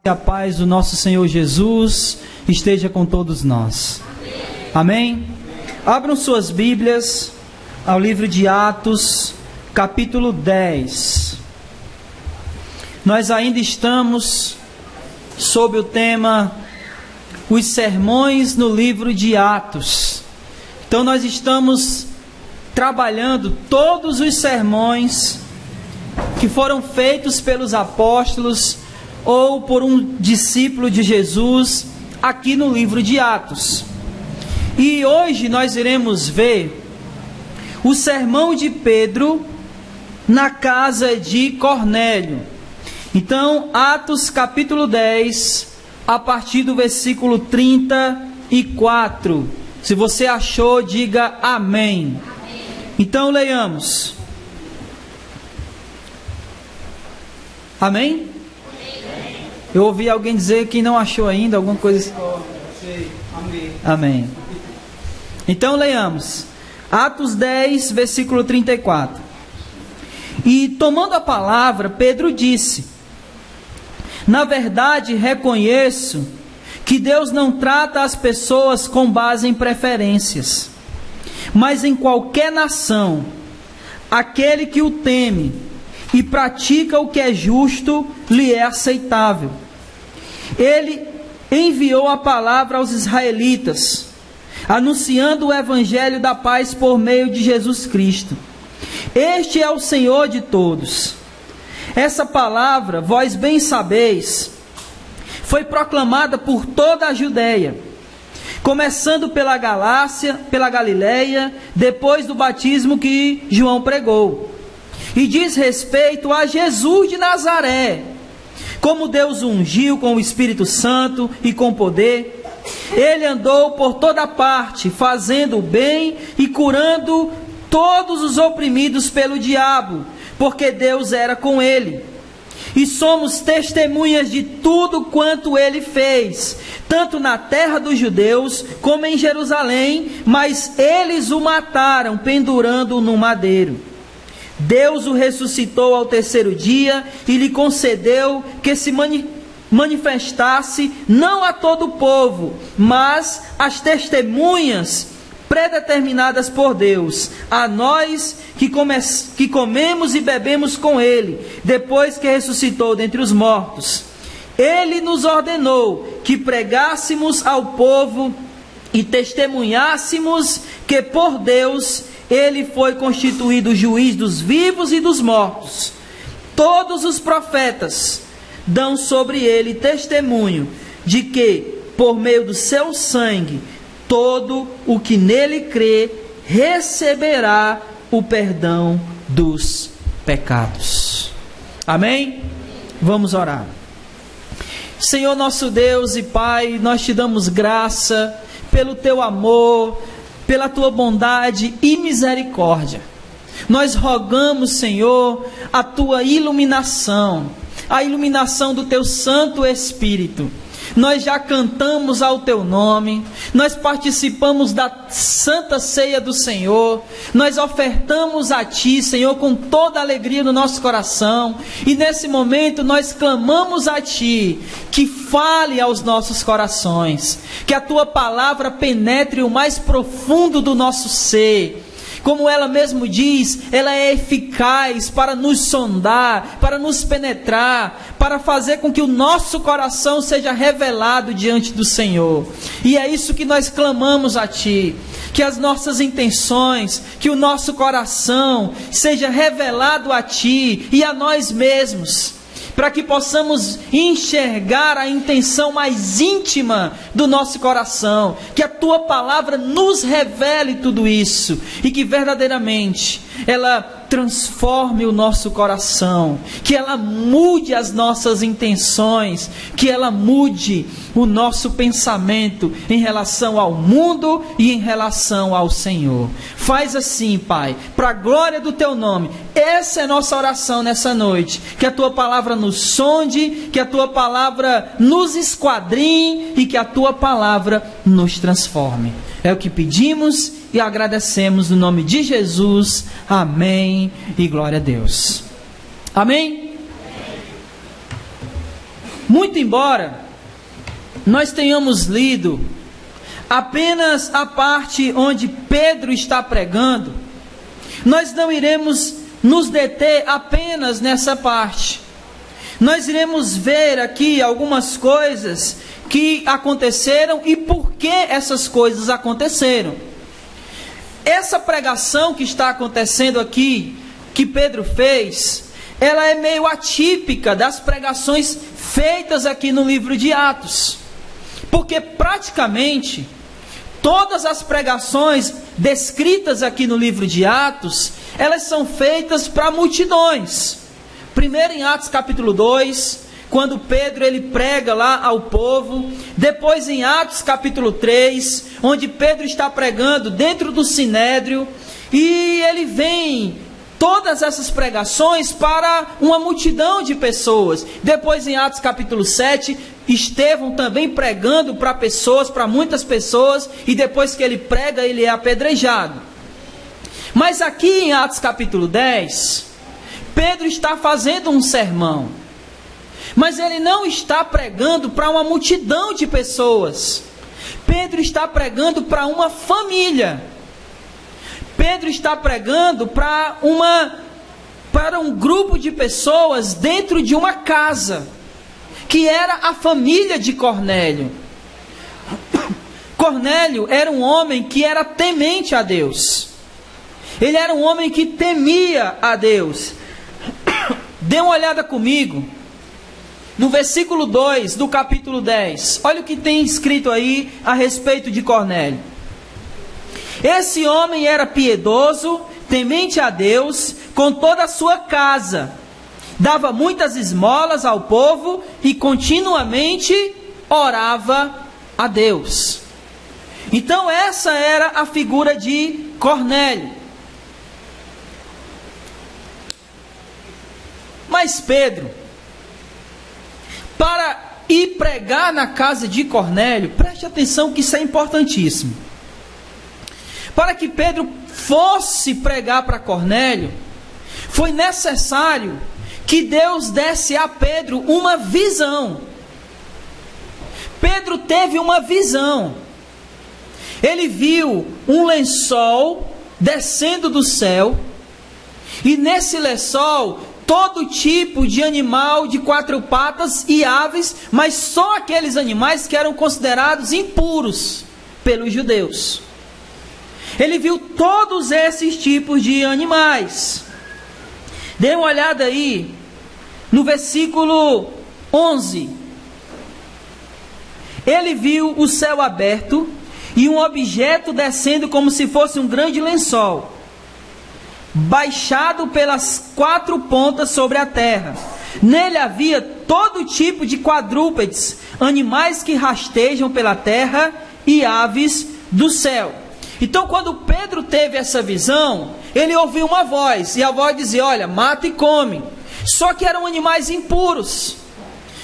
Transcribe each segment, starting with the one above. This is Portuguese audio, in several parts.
A paz do nosso Senhor Jesus esteja com todos nós. Amém? Abram suas Bíblias ao livro de Atos, capítulo 10. Nós ainda estamos sob o tema Os Sermões no livro de Atos. Então nós estamos trabalhando todos os sermões que foram feitos pelos apóstolos ou por um discípulo de Jesus aqui no livro de Atos. E hoje nós iremos ver o sermão de Pedro na casa de Cornélio. Então, Atos capítulo 10, a partir do versículo 34. Se você achou, diga amém. Então leiamos. Amém? Eu ouvi alguém dizer que não achou ainda, alguma coisa assim. Amém. Então leiamos. Atos 10, versículo 34. E tomando a palavra, Pedro disse: na verdade, reconheço que Deus não trata as pessoas com base em preferências, mas em qualquer nação, aquele que o teme e pratica o que é justo, lhe é aceitável. Ele enviou a palavra aos israelitas, anunciando o evangelho da paz por meio de Jesus Cristo. Este é o Senhor de todos. Essa palavra, vós bem sabeis, foi proclamada por toda a Judeia, começando pela Galácia, pela Galileia, depois do batismo que João pregou. E diz respeito a Jesus de Nazaré, como Deus o ungiu com o Espírito Santo e com poder. Ele andou por toda parte, fazendo o bem e curando todos os oprimidos pelo diabo, porque Deus era com ele. E somos testemunhas de tudo quanto ele fez, tanto na terra dos judeus como em Jerusalém, mas eles o mataram, pendurando-o no madeiro. Deus o ressuscitou ao terceiro dia e lhe concedeu que se manifestasse não a todo o povo, mas às testemunhas predeterminadas por Deus, a nós que comemos e bebemos com ele, depois que ressuscitou dentre os mortos. Ele nos ordenou que pregássemos ao povo e testemunhássemos que por Deus ele foi constituído juiz dos vivos e dos mortos. Todos os profetas dão sobre ele testemunho de que, por meio do seu sangue, todo o que nele crê receberá o perdão dos pecados. Amém? Vamos orar. Senhor nosso Deus e Pai, nós te damos graça pelo teu amor, pela tua bondade e misericórdia. Nós rogamos, Senhor, a tua iluminação, a iluminação do teu Santo Espírito. Nós já cantamos ao teu nome, nós participamos da Santa Ceia do Senhor, nós ofertamos a ti, Senhor, com toda a alegria no nosso coração, e nesse momento nós clamamos a ti, que fale aos nossos corações, que a tua palavra penetre o mais profundo do nosso ser. Como ela mesmo diz, ela é eficaz para nos sondar, para nos penetrar, para fazer com que o nosso coração seja revelado diante do Senhor. E é isso que nós clamamos a Ti, que as nossas intenções, que o nosso coração seja revelado a Ti e a nós mesmos, para que possamos enxergar a intenção mais íntima do nosso coração, que a Tua palavra nos revele tudo isso, e que verdadeiramente ela transforme o nosso coração, que ela mude as nossas intenções, que ela mude o nosso pensamento em relação ao mundo e em relação ao Senhor. Faz assim, Pai, para a glória do Teu nome. Essa é a nossa oração nessa noite, que a Tua palavra nos sonde, que a Tua palavra nos esquadrinhe e que a Tua palavra nos transforme. É o que pedimos e agradecemos no nome de Jesus. Amém e glória a Deus. Amém? Muito embora nós tenhamos lido apenas a parte onde Pedro está pregando, nós não iremos nos deter apenas nessa parte. Nós iremos ver aqui algumas coisas que aconteceram e por que essas coisas aconteceram. Essa pregação que está acontecendo aqui, que Pedro fez, ela é meio atípica das pregações feitas aqui no livro de Atos. Porque praticamente todas as pregações descritas aqui no livro de Atos, elas são feitas para multidões. Primeiro em Atos capítulo 2, quando Pedro ele prega lá ao povo. Depois em Atos capítulo 3, onde Pedro está pregando dentro do Sinédrio. E ele vem todas essas pregações para uma multidão de pessoas. Depois em Atos capítulo 7, Estevão também pregando para pessoas, para muitas pessoas. E depois que ele prega, ele é apedrejado. Mas aqui em Atos capítulo 10, Pedro está fazendo um sermão. Mas ele não está pregando para uma multidão de pessoas. Pedro está pregando para uma família. Pedro está pregando para um grupo de pessoas dentro de uma casa, que era a família de Cornélio. Cornélio era um homem que era temente a Deus. Ele era um homem que temia a Deus. Dê uma olhada comigo no versículo 2 do capítulo 10. Olha o que tem escrito aí a respeito de Cornélio. Esse homem era piedoso, temente a Deus, com toda a sua casa. Dava muitas esmolas ao povo e continuamente orava a Deus. Então essa era a figura de Cornélio. Mas Pedro, para ir pregar na casa de Cornélio, preste atenção que isso é importantíssimo. Para que Pedro fosse pregar para Cornélio, foi necessário que Deus desse a Pedro uma visão. Pedro teve uma visão. Ele viu um lençol descendo do céu, e nesse lençol todo tipo de animal de quatro patas e aves, mas só aqueles animais que eram considerados impuros pelos judeus. Ele viu todos esses tipos de animais. Dê uma olhada aí no versículo 11. Ele viu o céu aberto e um objeto descendo como se fosse um grande lençol, baixado pelas quatro pontas sobre a terra. Nele havia todo tipo de quadrúpedes, animais que rastejam pela terra e aves do céu. Então, quando Pedro teve essa visão, ele ouviu uma voz, e a voz dizia: olha, mata e come. Só que eram animais impuros.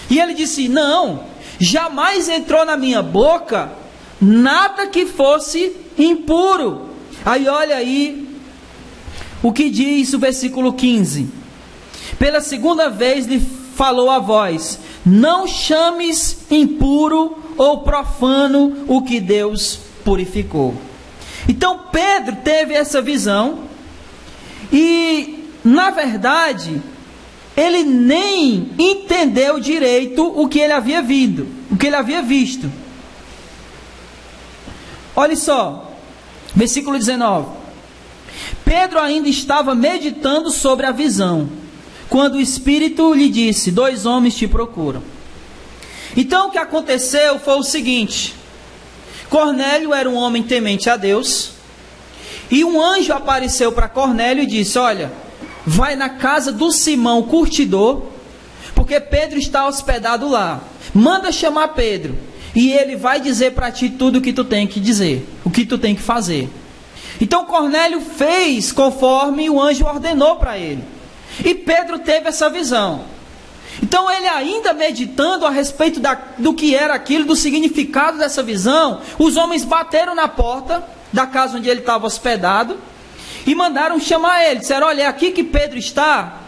E ele disse: não, jamais entrou na minha boca nada que fosse impuro. Aí olha aí o que diz o versículo 15. Pela segunda vez lhe falou a voz: não chames impuro ou profano o que Deus purificou. Então Pedro teve essa visão e, na verdade, ele nem entendeu direito o que ele havia visto. Olha só, versículo 19. Pedro ainda estava meditando sobre a visão, quando o Espírito lhe disse: 2 homens te procuram. Então o que aconteceu foi o seguinte: Cornélio era um homem temente a Deus, e um anjo apareceu para Cornélio e disse: olha, vai na casa do Simão curtidor, porque Pedro está hospedado lá. Manda chamar Pedro, e ele vai dizer para ti tudo o que tu tem que dizer, o que tu tem que fazer. Então Cornélio fez conforme o anjo ordenou para ele, e Pedro teve essa visão. Então ele, ainda meditando a respeito do que era aquilo, do significado dessa visão, os homens bateram na porta da casa onde ele estava hospedado e mandaram chamar ele. Disseram: olha, é aqui que Pedro está.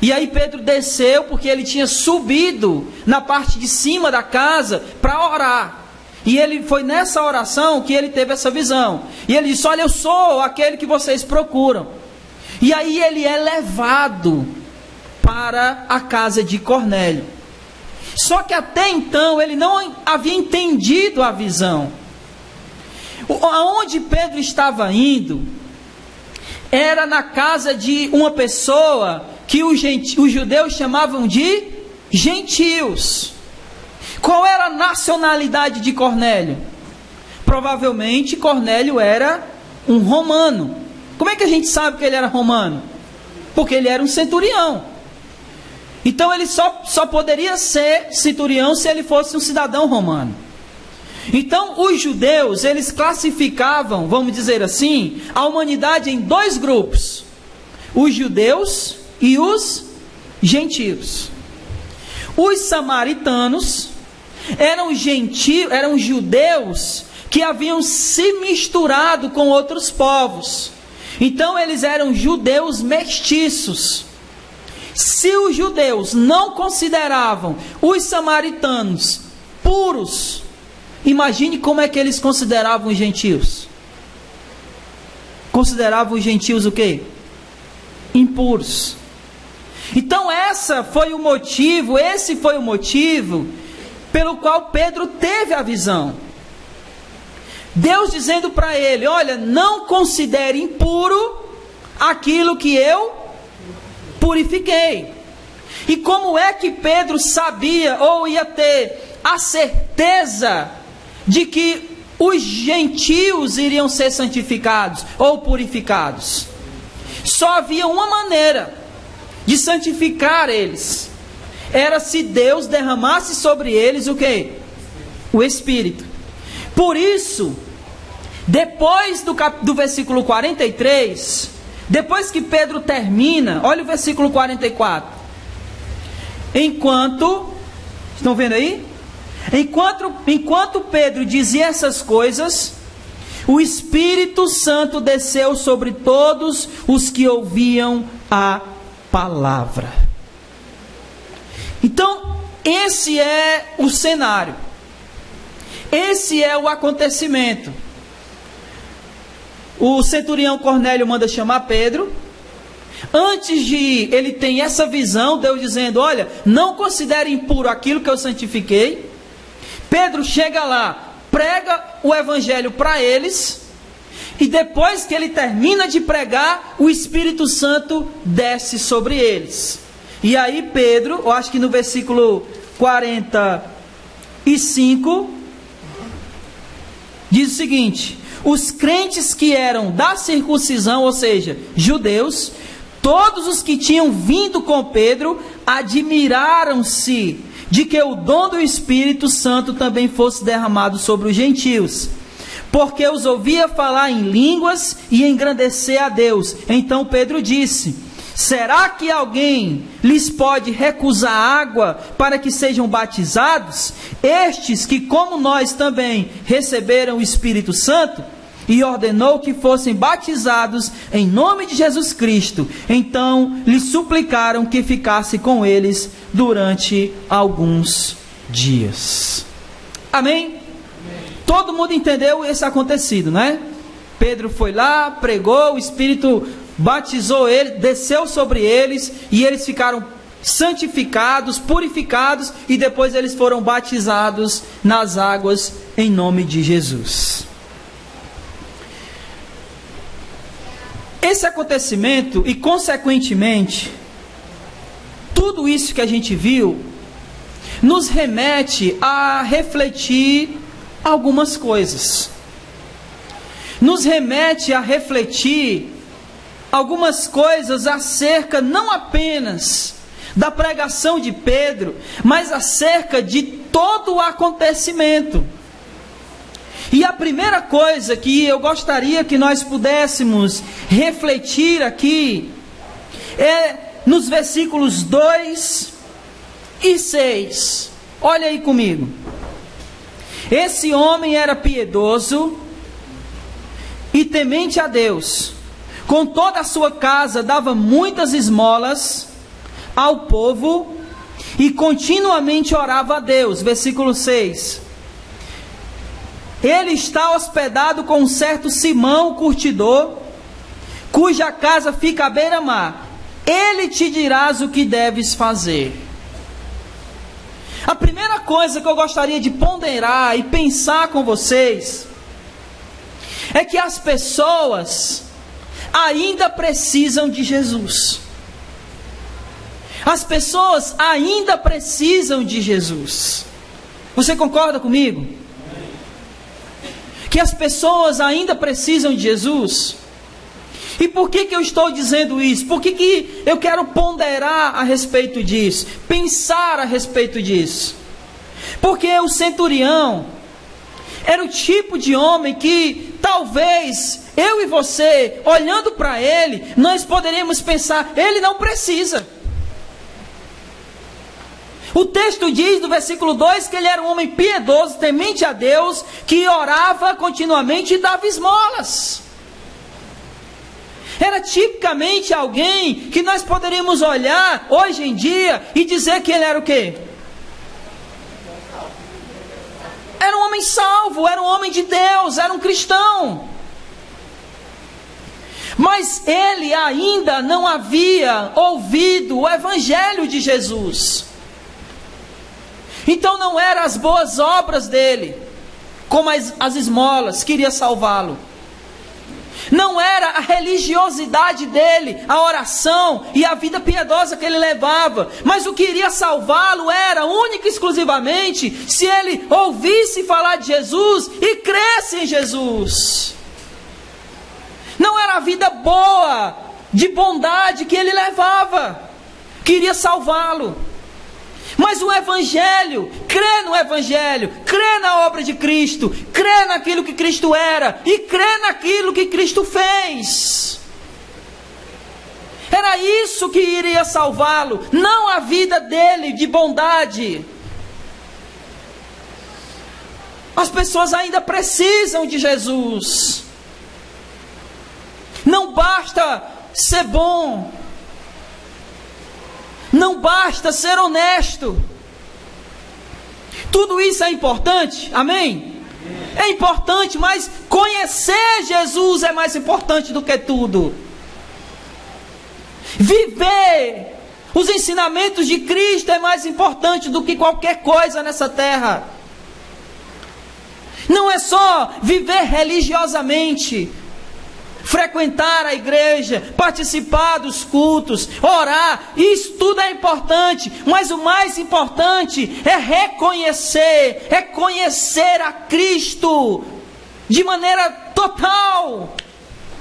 E aí Pedro desceu, porque ele tinha subido na parte de cima da casa para orar. E ele foi nessa oração que ele teve essa visão. E ele disse: olha, eu sou aquele que vocês procuram. E aí ele é levado para a casa de Cornélio. Só que até então ele não havia entendido a visão. Aonde Pedro estava indo era na casa de uma pessoa que os judeus chamavam de gentios. Qual era a nacionalidade de Cornélio? Provavelmente Cornélio era um romano. Como é que a gente sabe que ele era romano? Porque ele era um centurião. Então ele só poderia ser centurião se ele fosse um cidadão romano. Então os judeus, eles classificavam, vamos dizer assim, a humanidade em dois grupos: os judeus e os gentios. Os samaritanos eram judeus que haviam se misturado com outros povos. Então eles eram judeus mestiços. Se os judeus não consideravam os samaritanos puros, imagine como é que eles consideravam os gentios. Consideravam os gentios o quê? Impuros. Então esse foi o motivo pelo qual Pedro teve a visão. Deus dizendo para ele: olha, não considere impuro aquilo que eu purifiquei. E como é que Pedro sabia ou ia ter a certeza de que os gentios iriam ser santificados ou purificados? Só havia uma maneira de santificar eles: era se Deus derramasse sobre eles o quê? O Espírito. Por isso, depois do versículo 43, depois que Pedro termina, olha o versículo 44. Estão vendo aí? Enquanto Pedro dizia essas coisas, o Espírito Santo desceu sobre todos os que ouviam a palavra. Então, esse é o cenário. Esse é o acontecimento. O centurião Cornélio manda chamar Pedro. Antes de ir, ele tem essa visão, Deus dizendo: olha, não considere impuro aquilo que eu santifiquei. Pedro chega lá, prega o evangelho para eles. E depois que ele termina de pregar, o Espírito Santo desce sobre eles. E aí Pedro, eu acho que no versículo 45, diz o seguinte: os crentes que eram da circuncisão, ou seja, judeus, todos os que tinham vindo com Pedro, admiraram-se de que o dom do Espírito Santo também fosse derramado sobre os gentios, porque os ouvia falar em línguas e engrandecer a Deus. Então Pedro disse: será que alguém lhes pode recusar água para que sejam batizados? Estes que, como nós também, receberam o Espírito Santo? E ordenou que fossem batizados em nome de Jesus Cristo. Então lhes suplicaram que ficasse com eles durante alguns dias. Amém? Amém. Todo mundo entendeu esse acontecido, né? Pedro foi lá, pregou, o Espírito batizou ele, desceu sobre eles, e eles ficaram santificados, purificados, e depois eles foram batizados nas águas em nome de Jesus. Esse acontecimento, e consequentemente tudo isso que a gente viu, nos remete a refletir algumas coisas. Nos remete a refletir algumas coisas acerca não apenas da pregação de Pedro, mas acerca de todo o acontecimento. E a primeira coisa que eu gostaria que nós pudéssemos refletir aqui é nos versículos 2 e 6. Olha aí comigo. Esse homem era piedoso e temente a Deus. Com toda a sua casa dava muitas esmolas ao povo e continuamente orava a Deus. Versículo 6. Ele está hospedado com um certo Simão, curtidor, cuja casa fica à beira-mar. Ele te dirás o que deves fazer. A primeira coisa que eu gostaria de ponderar e pensar com vocês é que as pessoas ainda precisam de Jesus. As pessoas ainda precisam de Jesus. Você concorda comigo? Que as pessoas ainda precisam de Jesus? E por que eu estou dizendo isso? Por que eu quero ponderar a respeito disso? Pensar a respeito disso? Porque o centurião era o tipo de homem que talvez eu e você, olhando para ele, nós poderíamos pensar, ele não precisa. O texto diz no versículo 2 que ele era um homem piedoso, temente a Deus, que orava continuamente e dava esmolas. Era tipicamente alguém que nós poderíamos olhar hoje em dia e dizer que ele era o quê? Era um homem salvo, era um homem de Deus, era um cristão. Mas ele ainda não havia ouvido o evangelho de Jesus. Então não eram as boas obras dele, como as esmolas, que iria salvá-lo. Não era a religiosidade dele, a oração e a vida piedosa que ele levava. Mas o que iria salvá-lo era única e exclusivamente se ele ouvisse falar de Jesus e cresce em Jesus. Não era a vida boa, de bondade que ele levava, que iria salvá-lo. Mas o Evangelho, crê no Evangelho, crê na obra de Cristo, crê naquilo que Cristo era e crê naquilo que Cristo fez. Era isso que iria salvá-lo, não a vida dele de bondade. As pessoas ainda precisam de Jesus. Não basta ser bom. Não basta ser honesto. Tudo isso é importante, amém? É importante, mas conhecer Jesus é mais importante do que tudo. Viver os ensinamentos de Cristo é mais importante do que qualquer coisa nessa terra. Não é só viver religiosamente, frequentar a igreja, participar dos cultos, orar, isso tudo é importante, mas o mais importante é reconhecer, é conhecer a Cristo de maneira total,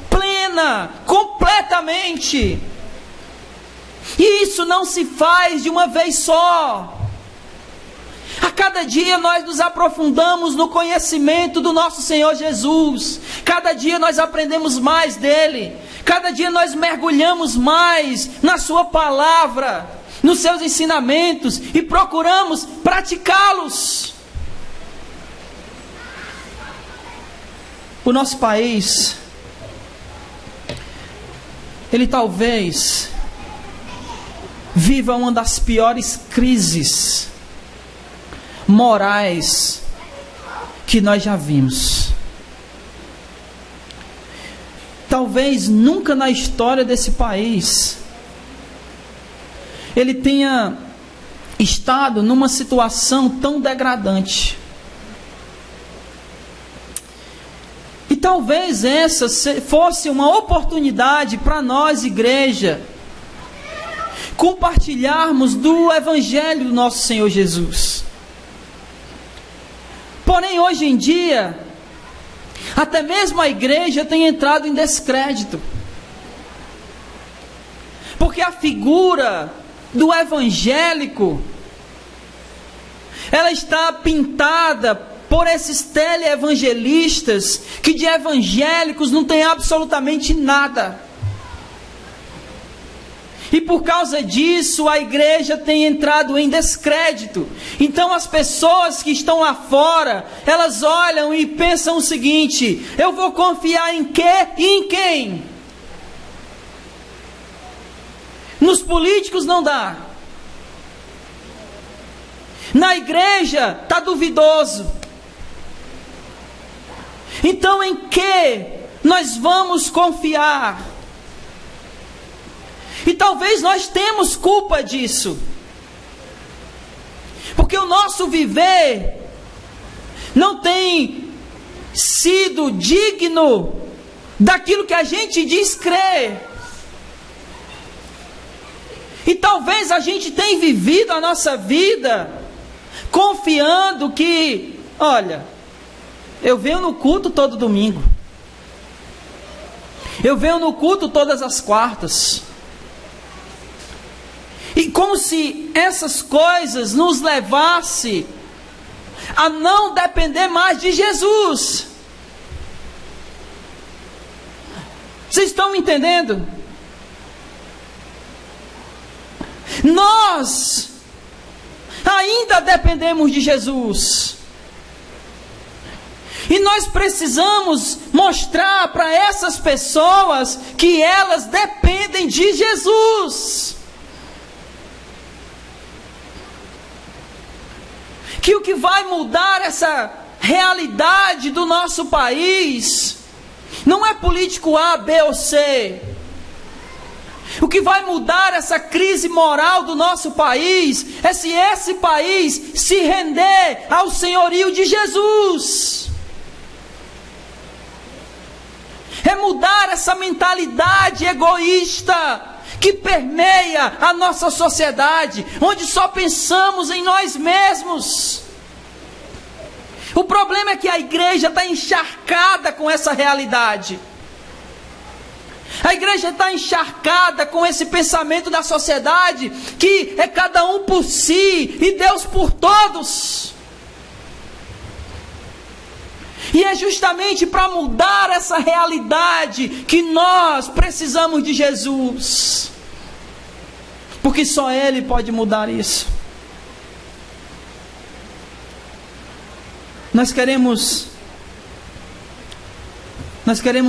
plena, completamente. E isso não se faz de uma vez só. A cada dia nós nos aprofundamos no conhecimento do nosso Senhor Jesus. Cada dia nós aprendemos mais dele. Cada dia nós mergulhamos mais na sua palavra, nos seus ensinamentos e procuramos praticá-los. O nosso país, ele talvez viva uma das piores crises morais que nós já vimos. Talvez nunca na história desse país ele tenha estado numa situação tão degradante. E talvez essa fosse uma oportunidade para nós, igreja, compartilharmos do Evangelho do nosso Senhor Jesus. Porém, hoje em dia, até mesmo a igreja tem entrado em descrédito. Porque a figura do evangélico, ela está pintada por esses teleevangelistas, que de evangélicos não tem absolutamente nada. E por causa disso, a igreja tem entrado em descrédito. Então as pessoas que estão lá fora, elas olham e pensam o seguinte: eu vou confiar em quê e em quem? Nos políticos não dá. Na igreja está duvidoso. Então em que nós vamos confiar? E talvez nós temos culpa disso. Porque o nosso viver não tem sido digno daquilo que a gente diz crer. E talvez a gente tenha vivido a nossa vida confiando que, olha, eu venho no culto todo domingo. Eu venho no culto todas as quartas. E como se essas coisas nos levassem a não depender mais de Jesus. Vocês estão me entendendo? Nós ainda dependemos de Jesus. E nós precisamos mostrar para essas pessoas que elas dependem de Jesus. Que o que vai mudar essa realidade do nosso país não é político A, B ou C. O que vai mudar essa crise moral do nosso país é se esse país se render ao senhorio de Jesus. É mudar essa mentalidade egoísta que permeia a nossa sociedade, onde só pensamos em nós mesmos. O problema é que a igreja está encharcada com essa realidade. A igreja está encharcada com esse pensamento da sociedade, que é cada um por si e Deus por todos. E é justamente para mudar essa realidade que nós precisamos de Jesus. Porque só Ele pode mudar isso. Nós queremos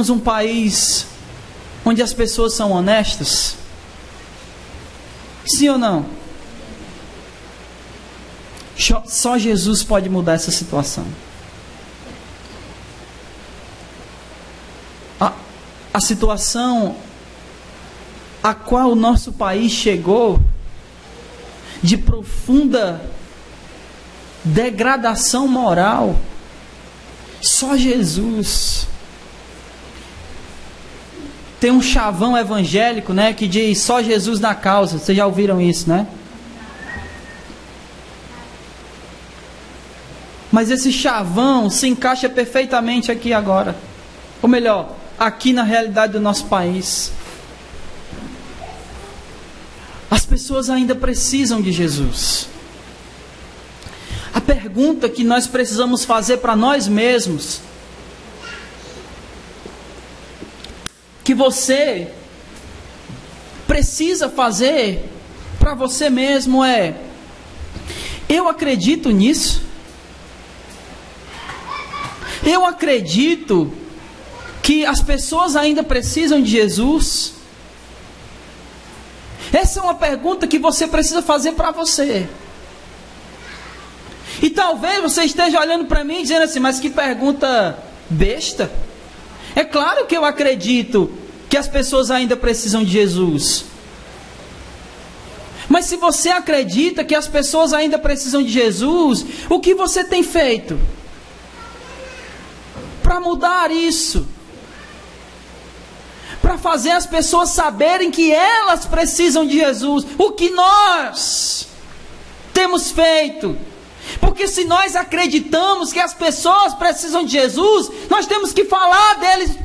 um país onde as pessoas são honestas. Sim ou não? Só Jesus pode mudar essa situação. A situação a qual o nosso país chegou, de profunda degradação moral, só Jesus. Tem um chavão evangélico, né, que diz só Jesus na causa. Vocês já ouviram isso, né? Mas esse chavão se encaixa perfeitamente aqui agora. Ou melhor, aqui na realidade do nosso país. As pessoas ainda precisam de Jesus. A pergunta que nós precisamos fazer para nós mesmos, que você precisa fazer para você mesmo é: eu acredito nisso? Eu acredito que as pessoas ainda precisam de Jesus? Essa é uma pergunta que você precisa fazer para você. E talvez você esteja olhando para mim dizendo assim: mas que pergunta besta. É claro que eu acredito que as pessoas ainda precisam de Jesus. Mas se você acredita que as pessoas ainda precisam de Jesus, o que você tem feito para mudar isso? Para fazer as pessoas saberem que elas precisam de Jesus. O que nós temos feito? Porque se nós acreditamos que as pessoas precisam de Jesus, nós temos que falar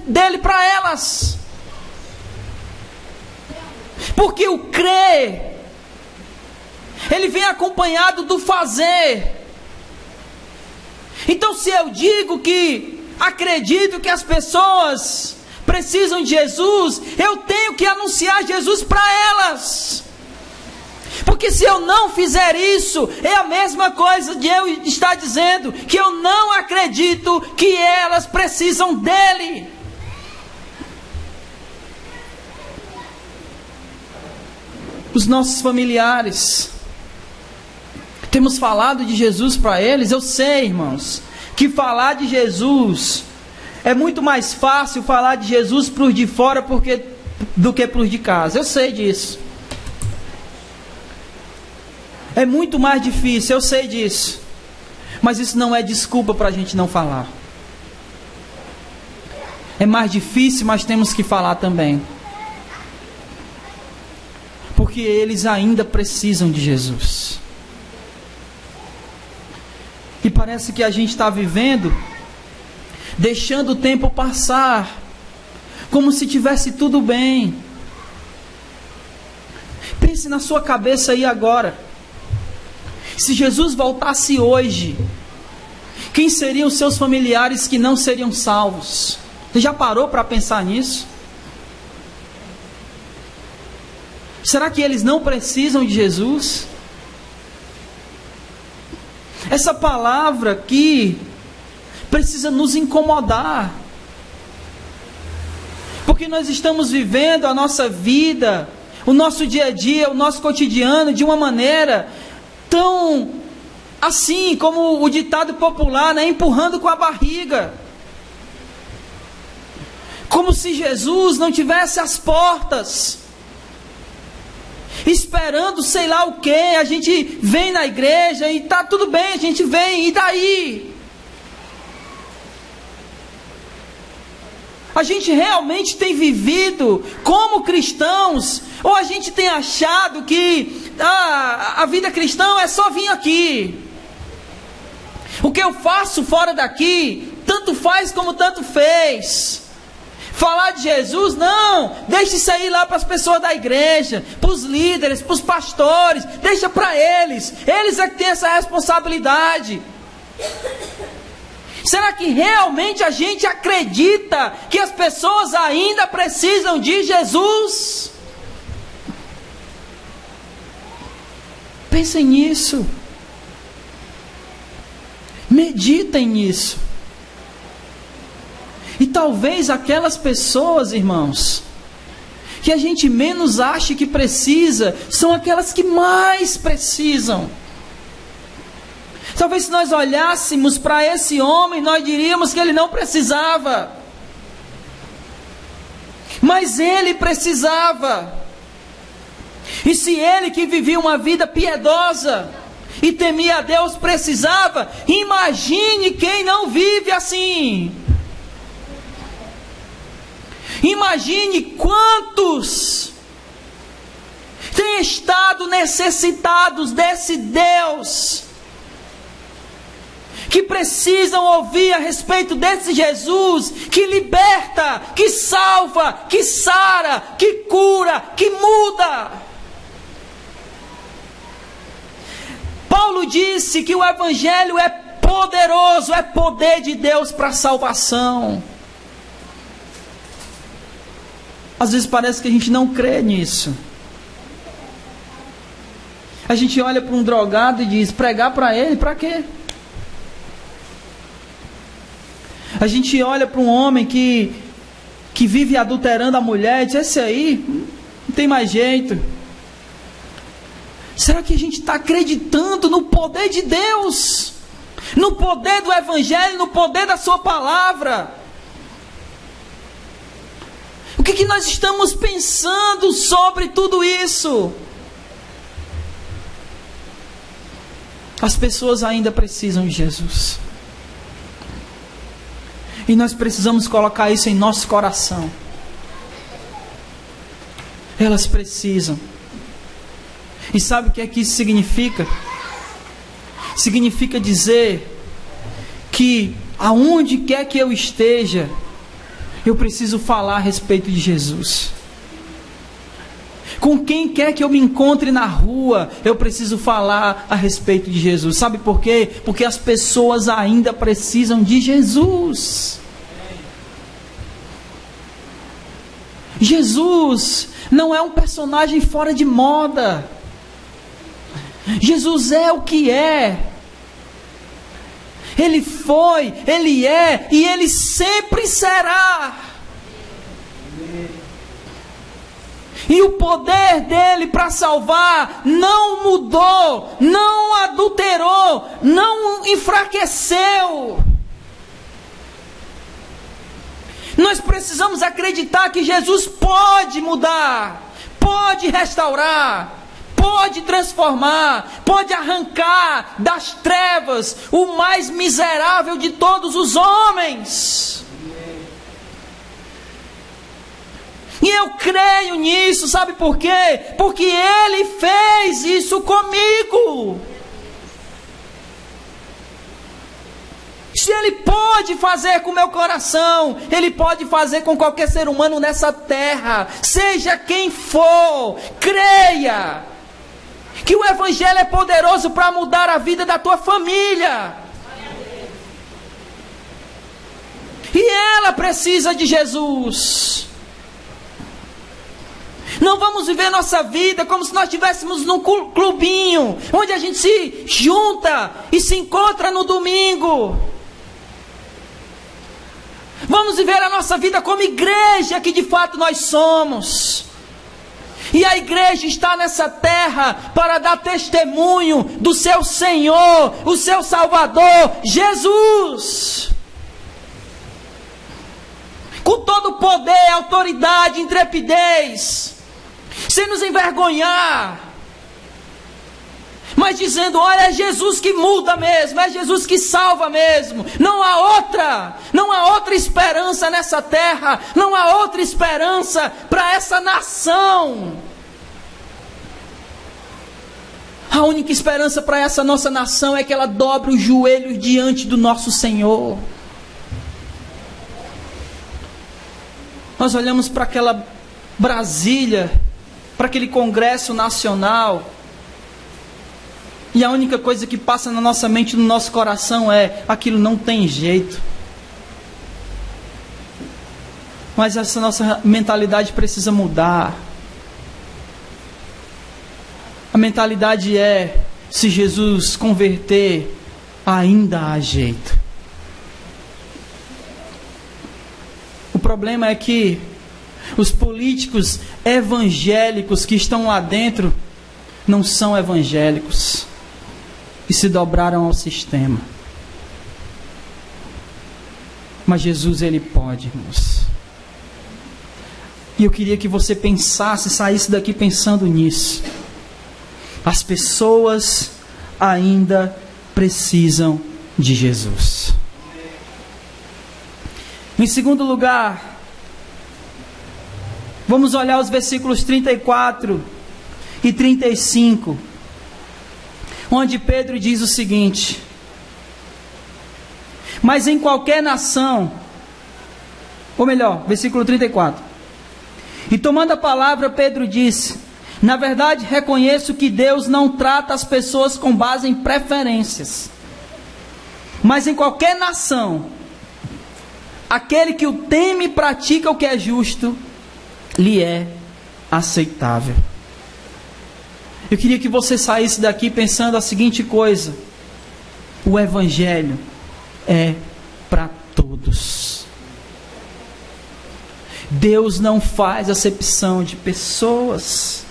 dele para elas. Porque o crer, ele vem acompanhado do fazer. Então, se eu digo que acredito que as pessoas precisam de Jesus, eu tenho que anunciar Jesus para elas. Porque se eu não fizer isso, é a mesma coisa de eu estar dizendo que eu não acredito que elas precisam dele. os nossos familiares. Temos falado de Jesus para eles. Eu sei, irmãos, que falar de Jesus é muito mais fácil falar de Jesus para os de fora do que para os de casa. Eu sei disso. É muito mais difícil, eu sei disso. Mas isso não é desculpa para a gente não falar. É mais difícil, mas temos que falar também. Porque eles ainda precisam de Jesus. E parece que a gente está vivendo, deixando o tempo passar, como se tivesse tudo bem. Pense na sua cabeça aí agora. Se Jesus voltasse hoje, quem seriam os seus familiares que não seriam salvos? Você já parou para pensar nisso? Será que eles não precisam de Jesus? Essa palavra aqui precisa nos incomodar. Porque nós estamos vivendo a nossa vida, o nosso dia a dia, o nosso cotidiano de uma maneira tão assim, como o ditado popular, né? Empurrando com a barriga. Como se Jesus não tivesse as portas, esperando sei lá o que. A gente vem na igreja e está tudo bem, a gente vem, e daí? A gente realmente tem vivido como cristãos, ou a gente tem achado que a vida cristã é só vir aqui? O que eu faço fora daqui, tanto faz como tanto fez. Falar de Jesus, não, deixe isso aí lá para as pessoas da igreja, para os líderes, para os pastores, deixa para eles é que têm essa responsabilidade. Será que realmente a gente acredita que as pessoas ainda precisam de Jesus? Pensem nisso. Meditem nisso. E talvez aquelas pessoas, irmãos, que a gente menos acha que precisa, são aquelas que mais precisam. Talvez se nós olhássemos para esse homem, nós diríamos que ele não precisava. Mas ele precisava. E se ele que vivia uma vida piedosa e temia a Deus precisava, imagine quem não vive assim. Imagine quantos têm estado necessitados desse Deus, que precisam ouvir a respeito desse Jesus, que liberta, que salva, que sara, que cura, que muda. Paulo disse que o Evangelho é poderoso, é poder de Deus para a salvação. Às vezes parece que a gente não crê nisso. A gente olha para um drogado e diz, pregar para ele, para quê? A gente olha para um homem que vive adulterando a mulher e diz, esse aí não tem mais jeito. Será que a gente está acreditando no poder de Deus? No poder do Evangelho, no poder da sua palavra? O que nós estamos pensando sobre tudo isso? As pessoas ainda precisam de Jesus. E nós precisamos colocar isso em nosso coração. Elas precisam. E sabe o que é que isso significa? Significa dizer que aonde quer que eu esteja, eu preciso falar a respeito de Jesus. Com quem quer que eu me encontre na rua, eu preciso falar a respeito de Jesus. Sabe por quê? Porque as pessoas ainda precisam de Jesus. Jesus não é um personagem fora de moda. Jesus é o que é. Ele foi, Ele é e Ele sempre será. E o poder dele para salvar não mudou, não adulterou, não enfraqueceu. Nós precisamos acreditar que Jesus pode mudar, pode restaurar, pode transformar, pode arrancar das trevas o mais miserável de todos os homens. E eu creio nisso, sabe por quê? Porque Ele fez isso comigo. Se Ele pode fazer com o meu coração, Ele pode fazer com qualquer ser humano nessa terra, seja quem for. Creia que o Evangelho é poderoso para mudar a vida da tua família. E ela precisa de Jesus. Não vamos viver nossa vida como se nós estivéssemos num clubinho, onde a gente se junta e se encontra no domingo. Vamos viver a nossa vida como igreja que de fato nós somos. E a igreja está nessa terra para dar testemunho do seu Senhor, o seu Salvador, Jesus. Com todo o poder, autoridade, intrepidez, sem nos envergonhar, mas dizendo: olha, é Jesus que muda mesmo, é Jesus que salva mesmo. Não há outra esperança nessa terra, não há outra esperança para essa nação. A única esperança para essa nossa nação é que ela dobre os joelhos diante do nosso Senhor. Nós olhamos para aquela Brasília, para aquele Congresso Nacional, e a única coisa que passa na nossa mente, no nosso coração é: aquilo não tem jeito. Mas essa nossa mentalidade precisa mudar. A mentalidade é: se Jesus converter, ainda há jeito. O problema é que os políticos evangélicos que estão lá dentro não são evangélicos e se dobraram ao sistema. Mas Jesus, Ele pode, irmãos. E eu queria que você pensasse, saísse daqui pensando nisso. As pessoas ainda precisam de Jesus. Em segundo lugar, vamos olhar os versículos 34 e 35, onde Pedro diz o seguinte: mas em qualquer nação, ou melhor, versículo 34, e tomando a palavra, Pedro disse: na verdade reconheço que Deus não trata as pessoas com base em preferências, mas em qualquer nação, aquele que o teme e pratica o que é justo, lhe é aceitável. Eu queria que você saísse daqui pensando a seguinte coisa: o Evangelho é para todos. Deus não faz acepção de pessoas.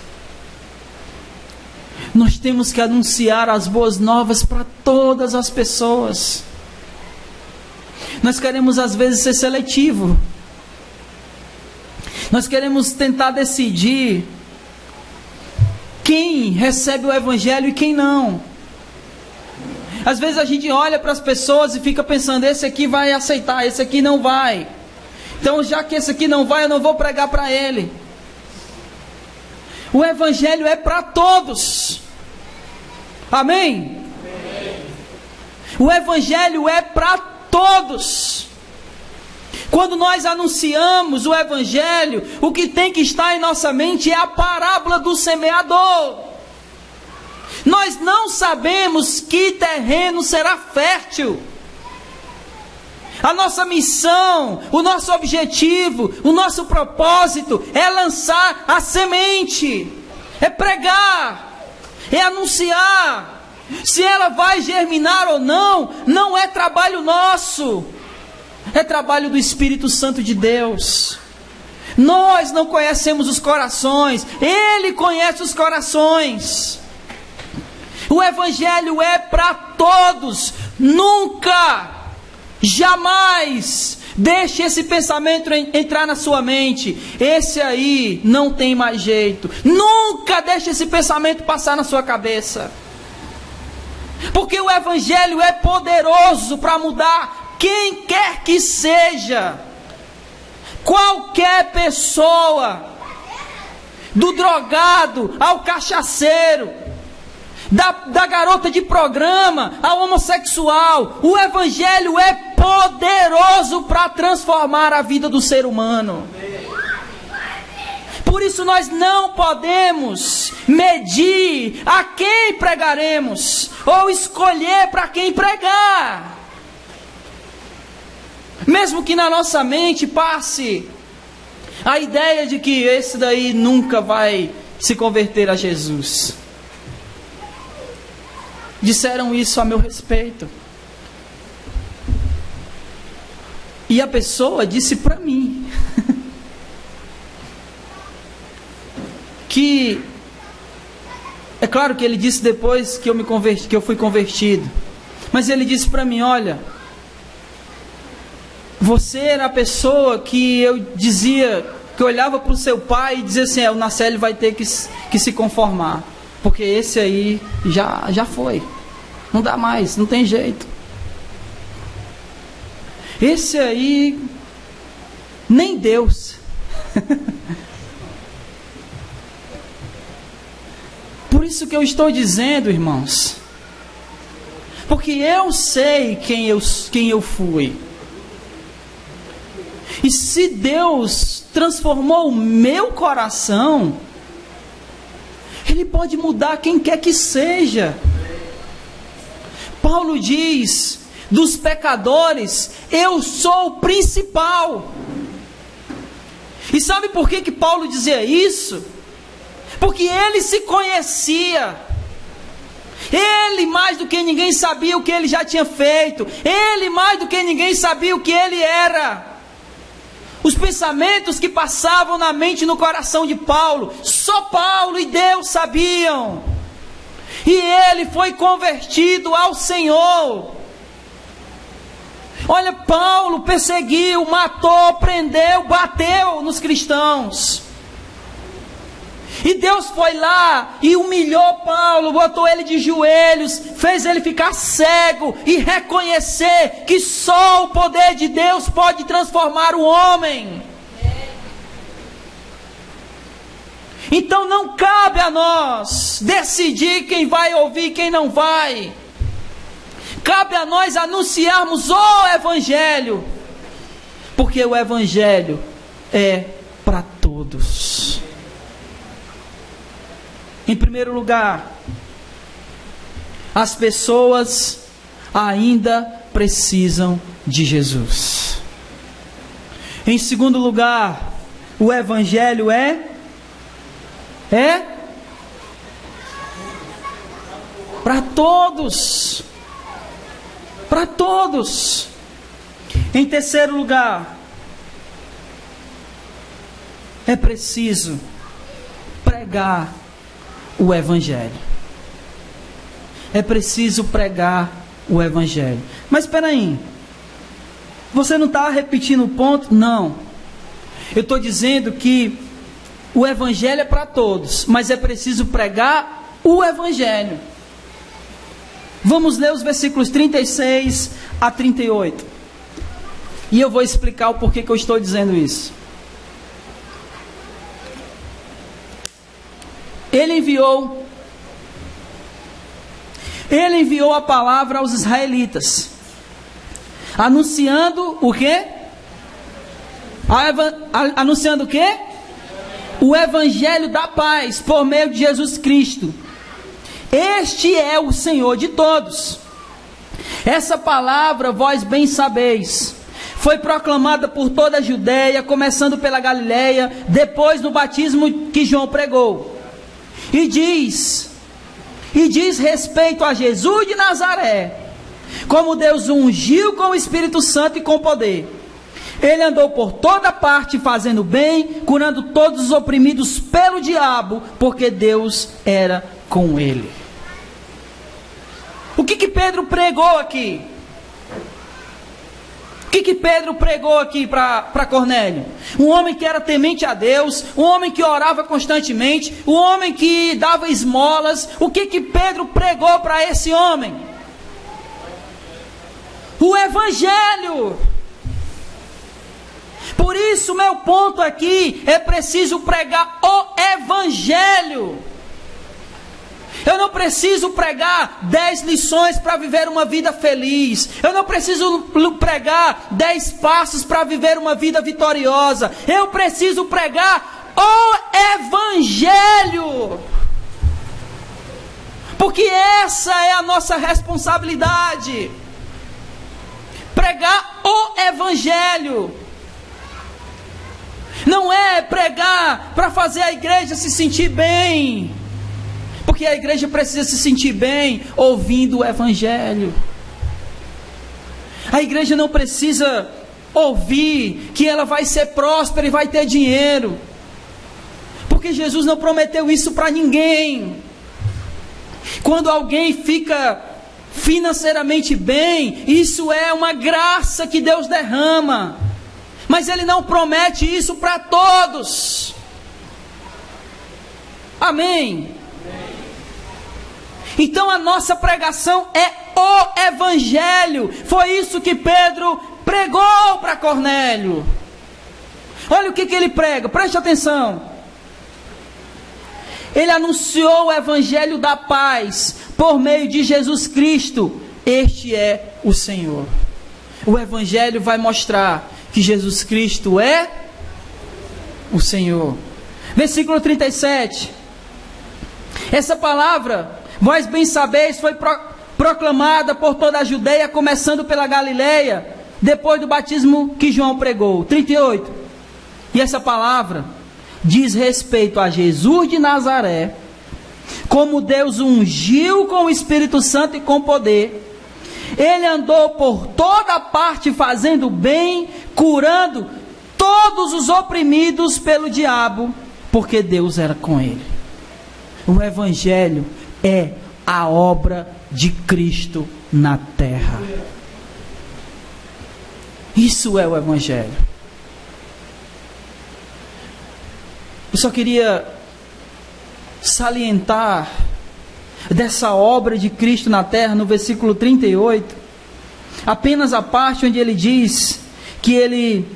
Nós temos que anunciar as boas novas para todas as pessoas. Nós queremos às vezes ser seletivo. Nós queremos tentar decidir quem recebe o Evangelho e quem não. Às vezes a gente olha para as pessoas e fica pensando: esse aqui vai aceitar, esse aqui não vai. Então, já que esse aqui não vai, eu não vou pregar para ele. O Evangelho é para todos. Amém? Amém. O Evangelho é para todos. Quando nós anunciamos o Evangelho, o que tem que estar em nossa mente é a parábola do semeador. Nós não sabemos que terreno será fértil. A nossa missão, o nosso objetivo, o nosso propósito é lançar a semente, é pregar, é anunciar. Se ela vai germinar ou não, não é trabalho nosso, é trabalho do Espírito Santo de Deus. Nós não conhecemos os corações, Ele conhece os corações. O Evangelho é para todos. Nunca, jamais deixe esse pensamento entrar na sua mente. Esse aí não tem mais jeito. Nunca deixe esse pensamento passar na sua cabeça. Porque o Evangelho é poderoso para mudar quem quer que seja. Qualquer pessoa, do drogado ao cachaceiro, da garota de programa ao homossexual, o Evangelho é poderoso para transformar a vida do ser humano. Por isso nós não podemos medir a quem pregaremos, ou escolher para quem pregar. Mesmo que na nossa mente passe a ideia de que esse daí nunca vai se converter a Jesus. Disseram isso a meu respeito. E a pessoa disse para mim que, é claro que ele disse depois que eu fui convertido, mas ele disse para mim: olha, você era a pessoa que eu dizia, que eu olhava para o seu pai e dizia assim: o Nacelli vai ter que se conformar, porque esse aí já foi, não dá mais, não tem jeito. Esse aí, nem Deus. Por isso que eu estou dizendo, irmãos, porque eu sei quem eu fui. E se Deus transformou o meu coração, Ele pode mudar quem quer que seja. Paulo diz: dos pecadores, eu sou o principal. E sabe por que Paulo dizia isso? Porque ele se conhecia. Ele mais do que ninguém sabia o que ele já tinha feito. Ele mais do que ninguém sabia o que ele era. Os pensamentos que passavam na mente e no coração de Paulo, só Paulo e Deus sabiam. E ele foi convertido ao Senhor. Olha, Paulo perseguiu, matou, prendeu, bateu nos cristãos. E Deus foi lá e humilhou Paulo, botou ele de joelhos, fez ele ficar cego e reconhecer que só o poder de Deus pode transformar o homem. Então não cabe a nós decidir quem vai ouvir e quem não vai. Cabe a nós anunciarmos o Evangelho, porque o Evangelho é para todos. Em primeiro lugar, as pessoas ainda precisam de Jesus. Em segundo lugar, o Evangelho é para todos. Para todos. Em terceiro lugar, é preciso pregar o Evangelho. É preciso pregar o Evangelho. Mas espera aí, você não está repetindo o ponto? Não. Eu estou dizendo que o Evangelho é para todos, mas é preciso pregar o Evangelho. Vamos ler os versículos 36 a 38. E eu vou explicar o porquê que eu estou dizendo isso. Ele enviou a palavra aos israelitas, anunciando o quê? Anunciando o quê? O Evangelho da paz por meio de Jesus Cristo. Este é o Senhor de todos. Essa palavra, vós bem sabeis, foi proclamada por toda a Judeia, começando pela Galileia, depois do batismo que João pregou. E diz respeito a Jesus de Nazaré, como Deus o ungiu com o Espírito Santo e com poder, Ele andou por toda parte fazendo bem, curando todos os oprimidos pelo diabo, porque Deus era com ele. O que Pedro pregou aqui? O que Pedro pregou aqui para Cornélio? Um homem que era temente a Deus, um homem que orava constantemente, um homem que dava esmolas. O que Pedro pregou para esse homem? O Evangelho. Por isso, meu ponto aqui é preciso pregar o Evangelho. Eu não preciso pregar 10 lições para viver uma vida feliz. Eu não preciso pregar 10 passos para viver uma vida vitoriosa. Eu preciso pregar o Evangelho. Porque essa é a nossa responsabilidade. Pregar o Evangelho. Não é pregar para fazer a igreja se sentir bem. Porque a igreja precisa se sentir bem ouvindo o Evangelho. A igreja não precisa ouvir que ela vai ser próspera e vai ter dinheiro. Porque Jesus não prometeu isso para ninguém. Quando alguém fica financeiramente bem, isso é uma graça que Deus derrama. Mas Ele não promete isso para todos. Amém? Então a nossa pregação é o Evangelho. Foi isso que Pedro pregou para Cornélio. Olha o que ele prega, preste atenção. Ele anunciou o Evangelho da paz por meio de Jesus Cristo. Este é o Senhor. O Evangelho vai mostrar que Jesus Cristo é o Senhor. Versículo 37. Essa palavra, vós bem sabeis, foi proclamada por toda a Judeia, começando pela Galileia, depois do batismo que João pregou. 38. E essa palavra diz respeito a Jesus de Nazaré, como Deus o ungiu com o Espírito Santo e com poder. Ele andou por toda parte fazendo bem, curando todos os oprimidos pelo diabo, porque Deus era com ele. O Evangelho é a obra de Cristo na terra. Isso é o Evangelho. Eu só queria salientar dessa obra de Cristo na terra no versículo 38, apenas a parte onde ele diz que ele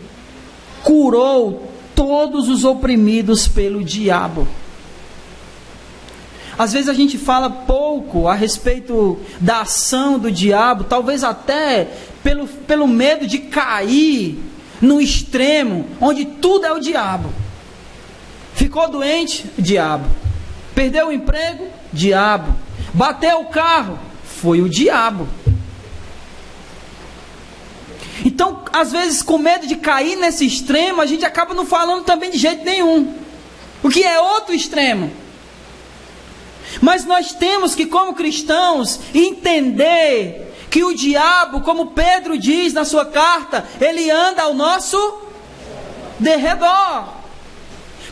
curou todos os oprimidos pelo diabo. Às vezes a gente fala pouco a respeito da ação do diabo, talvez até pelo medo de cair no extremo, onde tudo é o diabo. Ficou doente? Diabo. Perdeu o emprego? Diabo. Bateu o carro? Foi o diabo. Então, às vezes, com medo de cair nesse extremo, a gente acaba não falando também de jeito nenhum. O que é outro extremo. Mas nós temos que, como cristãos, entender que o diabo, como Pedro diz na sua carta, ele anda ao nosso derredor.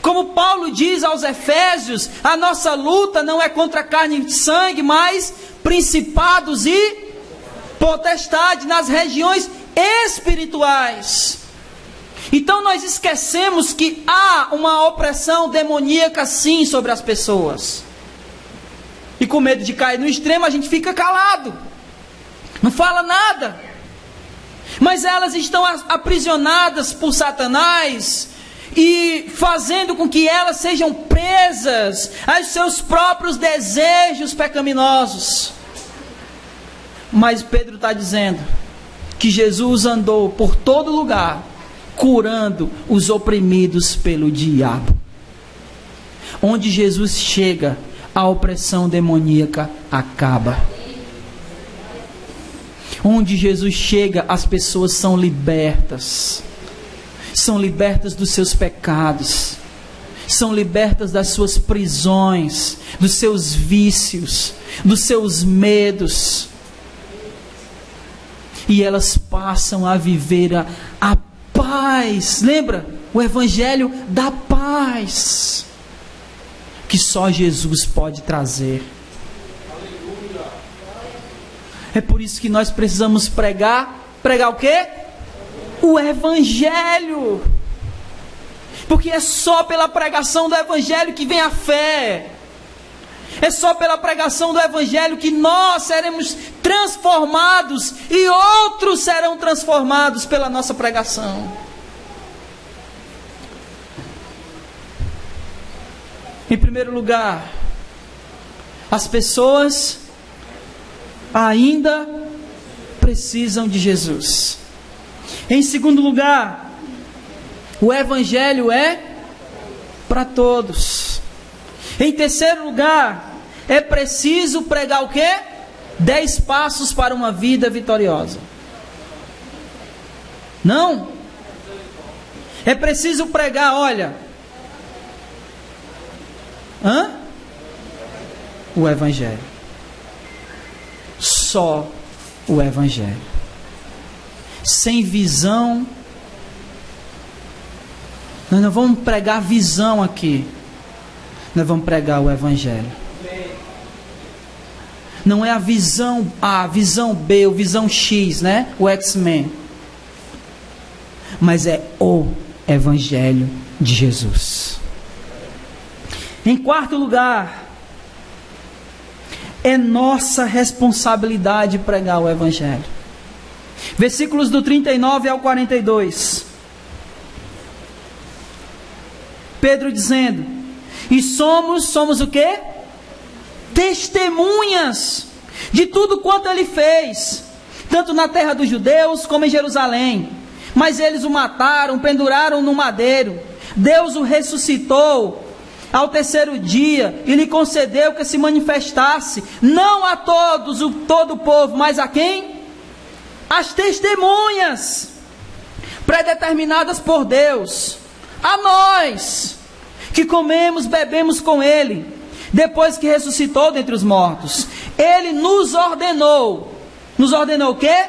Como Paulo diz aos Efésios, a nossa luta não é contra carne e sangue, mas principados e potestades nas regiões espirituais. Então nós esquecemos que há uma opressão demoníaca sim sobre as pessoas. E com medo de cair no extremo a gente fica calado, não fala nada. Mas elas estão aprisionadas por Satanás e fazendo com que elas sejam presas aos seus próprios desejos pecaminosos. Mas Pedro está dizendo que Jesus andou por todo lugar, curando os oprimidos pelo diabo. Onde Jesus chega, a opressão demoníaca acaba. Onde Jesus chega, as pessoas são libertas. São libertas dos seus pecados. São libertas das suas prisões, dos seus vícios, dos seus medos. E elas passam a viver a paz. Lembra? O Evangelho da paz. Que só Jesus pode trazer. É por isso que nós precisamos pregar. Pregar o quê? O Evangelho. Porque é só pela pregação do Evangelho que vem a fé. É só pela pregação do Evangelho que nós seremos transformados e outros serão transformados pela nossa pregação. Em primeiro lugar, as pessoas ainda precisam de Jesus. Em segundo lugar, o Evangelho é para todos. Em terceiro lugar, é preciso pregar o quê? 10 passos para uma vida vitoriosa. Não? É preciso pregar, olha. O Evangelho. Só o Evangelho. Sem visão. Nós não vamos pregar visão aqui. Nós vamos pregar o Evangelho. Não é a visão A, a visão B, a visão X, né? O X-Men. Mas é o Evangelho de Jesus. Em quarto lugar, é nossa responsabilidade pregar o Evangelho. Versículos do 39 ao 42. Pedro dizendo: e somos o quê? Testemunhas de tudo quanto ele fez, tanto na terra dos judeus como em Jerusalém. Mas eles o mataram, penduraram no madeiro. Deus o ressuscitou ao terceiro dia e lhe concedeu que se manifestasse, não a todos, todo o povo, mas a quem? As testemunhas predeterminadas por Deus, a nós, que comemos, bebemos com Ele, depois que ressuscitou dentre os mortos. Ele nos ordenou o quê?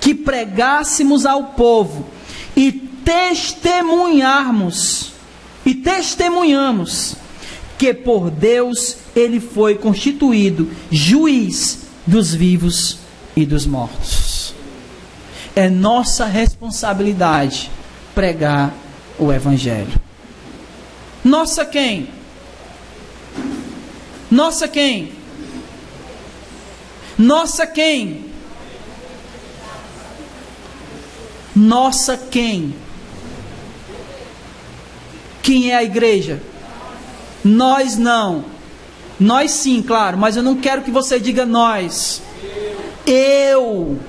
Que pregássemos ao povo e testemunhamos, e testemunhamos que por Deus Ele foi constituído juiz dos vivos e dos mortos. É nossa responsabilidade pregar o Evangelho. Nossa quem? Nossa quem? Nossa quem? Nossa quem? Quem é a igreja? Nós não. Nós sim, claro, mas eu não quero que você diga nós. Eu.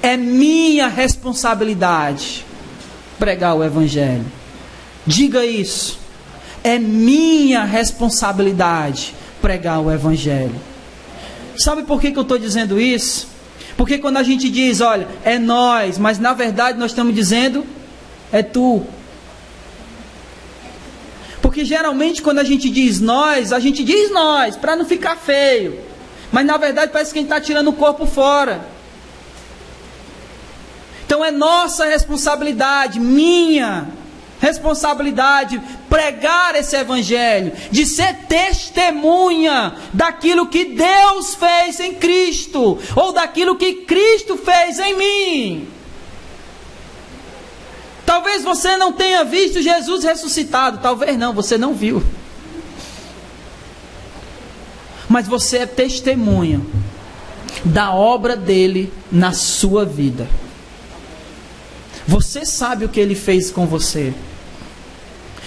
É minha responsabilidade pregar o Evangelho. Diga isso. É minha responsabilidade pregar o Evangelho. Sabe por que eu estou dizendo isso? Porque quando a gente diz, olha, é nós, mas na verdade nós estamos dizendo, é tu. Porque geralmente quando a gente diz nós para não ficar feio. Mas na verdade parece que a gente está tirando o corpo fora. Então é nossa responsabilidade, minha responsabilidade, pregar esse Evangelho, de ser testemunha daquilo que Deus fez em Cristo, ou daquilo que Cristo fez em mim. Talvez você não tenha visto Jesus ressuscitado, talvez não, você não viu. Mas você é testemunha da obra dele na sua vida. Você sabe o que ele fez com você.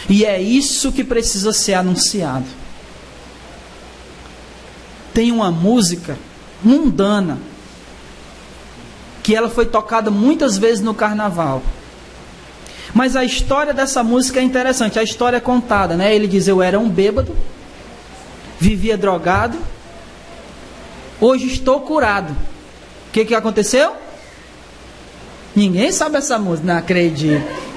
E é isso que precisa ser anunciado. Tem uma música mundana que ela foi tocada muitas vezes no carnaval. Mas a história dessa música é interessante. A história é contada, né? Ele diz: eu era um bêbado, vivia drogado, hoje estou curado. O que aconteceu? Ninguém sabe essa música, não acredito.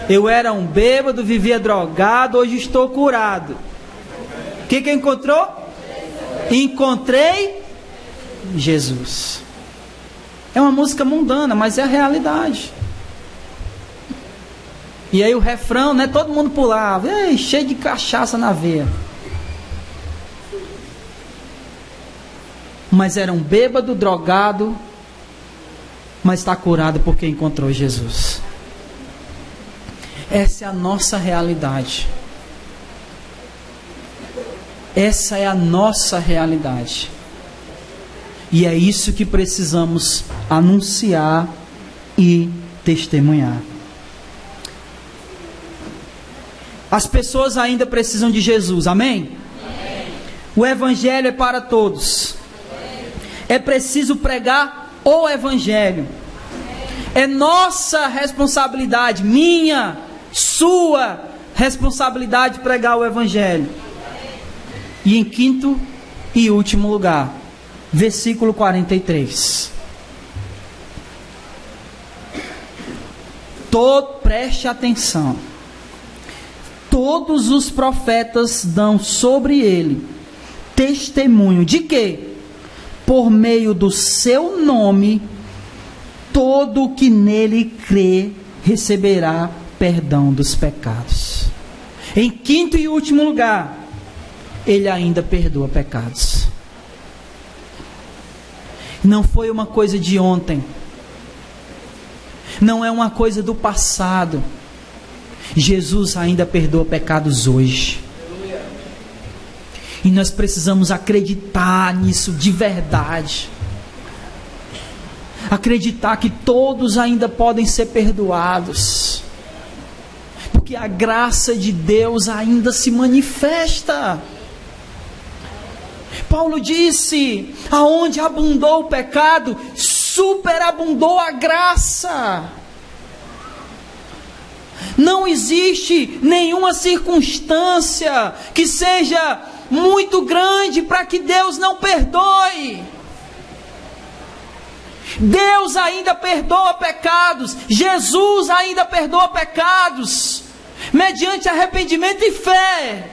Eu era um bêbado, vivia drogado, hoje estou curado. O que encontrou? Encontrei Jesus. É uma música mundana, mas é a realidade. E aí o refrão, né? Todo mundo pulava, cheio de cachaça na veia. Mas era um bêbado, drogado, mas está curado porque encontrou Jesus. Essa é a nossa realidade. Essa é a nossa realidade. E é isso que precisamos anunciar e testemunhar. As pessoas ainda precisam de Jesus, amém? Amém. O Evangelho é para todos. É preciso pregar o Evangelho. É nossa responsabilidade, minha, sua responsabilidade pregar o Evangelho. E em quinto e último lugar, versículo 43. Preste atenção. Todos os profetas dão sobre ele testemunho de que, por meio do seu nome, todo o que nele crê receberá perdão dos pecados. Em quinto e último lugar, ele ainda perdoa pecados. Não foi uma coisa de ontem. Não é uma coisa do passado. Jesus ainda perdoa pecados hoje. E nós precisamos acreditar nisso de verdade. Acreditar que todos ainda podem ser perdoados. Porque a graça de Deus ainda se manifesta. Paulo disse: aonde abundou o pecado, superabundou a graça. Não existe nenhuma circunstância que seja muito grande para que Deus não perdoe. Deus ainda perdoa pecados. Jesus ainda perdoa pecados, mediante arrependimento e fé.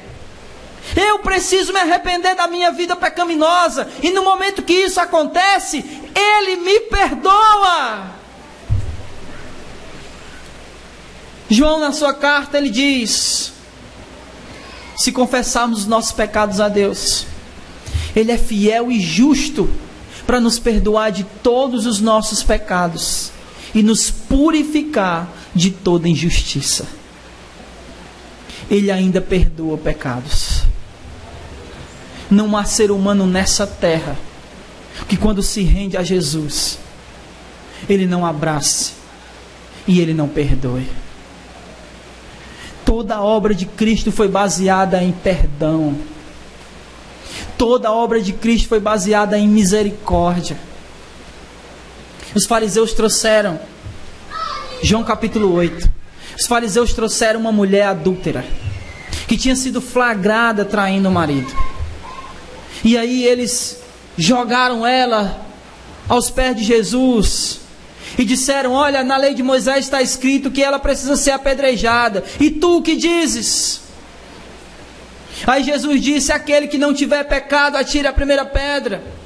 Eu preciso me arrepender da minha vida pecaminosa, e no momento que isso acontece, Ele me perdoa. João, na sua carta, ele diz: se confessarmos os nossos pecados a Deus, Ele é fiel e justo para nos perdoar de todos os nossos pecados e nos purificar de toda injustiça. Ele ainda perdoa pecados. Não há ser humano nessa terra que, quando se rende a Jesus, Ele não abrace e Ele não perdoe. Toda a obra de Cristo foi baseada em perdão. Toda a obra de Cristo foi baseada em misericórdia. Os fariseus trouxeram, João capítulo 8, os fariseus trouxeram uma mulher adúltera, que tinha sido flagrada traindo o marido. E aí eles jogaram ela aos pés de Jesus e disseram: olha, na lei de Moisés está escrito que ela precisa ser apedrejada. E tu o que dizes? Aí Jesus disse: aquele que não tiver pecado, atire a primeira pedra.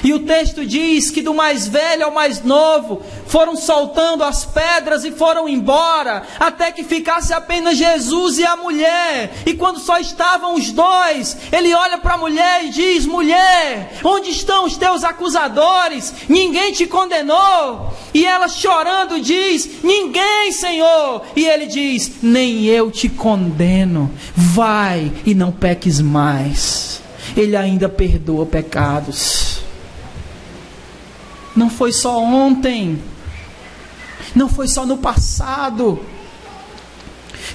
E o texto diz que do mais velho ao mais novo foram soltando as pedras e foram embora, até que ficasse apenas Jesus e a mulher. E quando só estavam os dois, ele olha para a mulher e diz: mulher, onde estão os teus acusadores? Ninguém te condenou? E ela, chorando, diz: ninguém, Senhor. E ele diz: nem eu te condeno, vai e não peques mais. Ele ainda perdoa pecados. Não foi só ontem, não foi só no passado.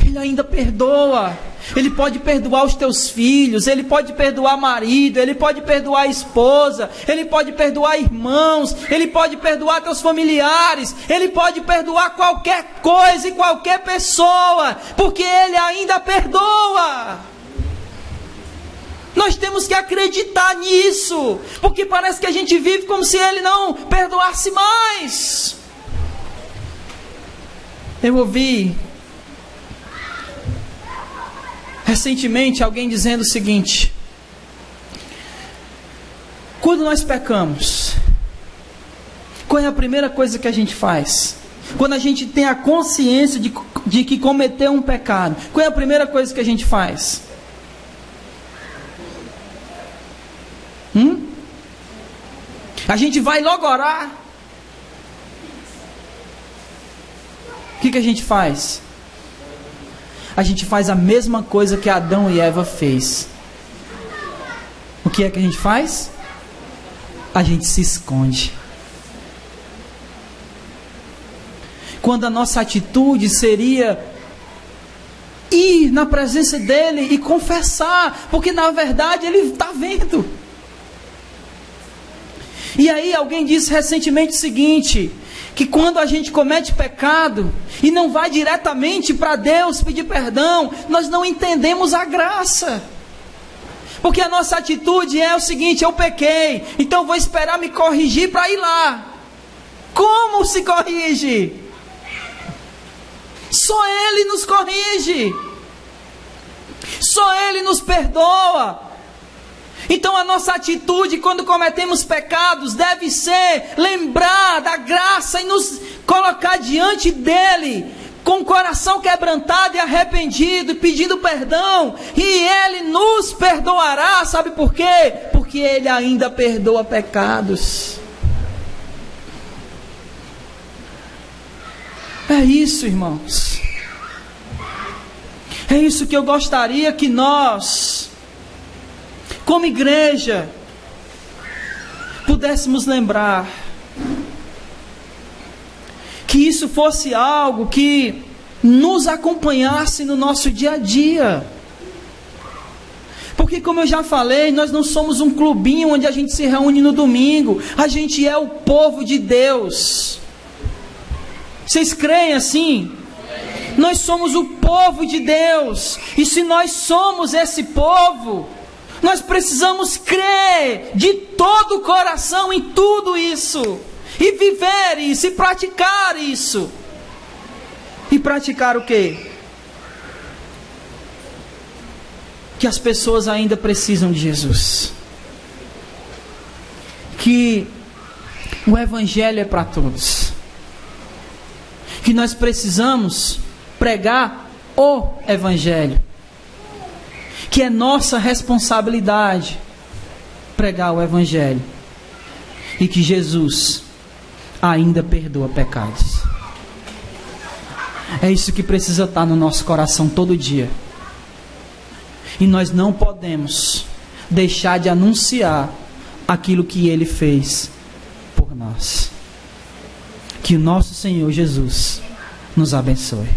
Ele ainda perdoa. Ele pode perdoar os teus filhos, Ele pode perdoar marido, Ele pode perdoar esposa, Ele pode perdoar irmãos, Ele pode perdoar teus familiares, Ele pode perdoar qualquer coisa e qualquer pessoa, porque Ele ainda perdoa. Nós temos que acreditar nisso, porque parece que a gente vive como se Ele não perdoasse mais. Eu ouvi recentemente alguém dizendo o seguinte: quando nós pecamos, Qual é a primeira coisa que a gente faz? Quando a gente tem a consciência de que cometeu um pecado, qual é a primeira coisa que a gente faz? A gente vai logo orar. O que a gente faz? A gente faz a mesma coisa que Adão e Eva fez. O que é que a gente faz? A gente se esconde. Quando a nossa atitude seria ir na presença dele e confessar, porque na verdade ele está vendo. E aí alguém disse recentemente o seguinte, que quando a gente comete pecado e não vai diretamente para Deus pedir perdão, nós não entendemos a graça. Porque a nossa atitude é o seguinte: eu pequei, então vou esperar me corrigir para ir lá. Como se corrige? Só Ele nos corrige. Só Ele nos perdoa. Então a nossa atitude quando cometemos pecados deve ser lembrar da graça e nos colocar diante dEle com o coração quebrantado e arrependido, pedindo perdão, e Ele nos perdoará. Sabe por quê? Porque Ele ainda perdoa pecados. É isso, irmãos. É isso que eu gostaria que nós, como igreja, pudéssemos lembrar. Que isso fosse algo que nos acompanhasse no nosso dia a dia. Porque, como eu já falei, nós não somos um clubinho onde a gente se reúne no domingo. A gente é o povo de Deus. Vocês creem assim? Nós somos o povo de Deus. E se nós somos esse povo, nós precisamos crer de todo o coração em tudo isso. E viver isso, e praticar isso. E praticar o quê? Que as pessoas ainda precisam de Jesus. Que o Evangelho é para todos. Que nós precisamos pregar o Evangelho. Que é nossa responsabilidade pregar o Evangelho. E que Jesus ainda perdoa pecados. É isso que precisa estar no nosso coração todo dia. E nós não podemos deixar de anunciar aquilo que Ele fez por nós. Que o nosso Senhor Jesus nos abençoe.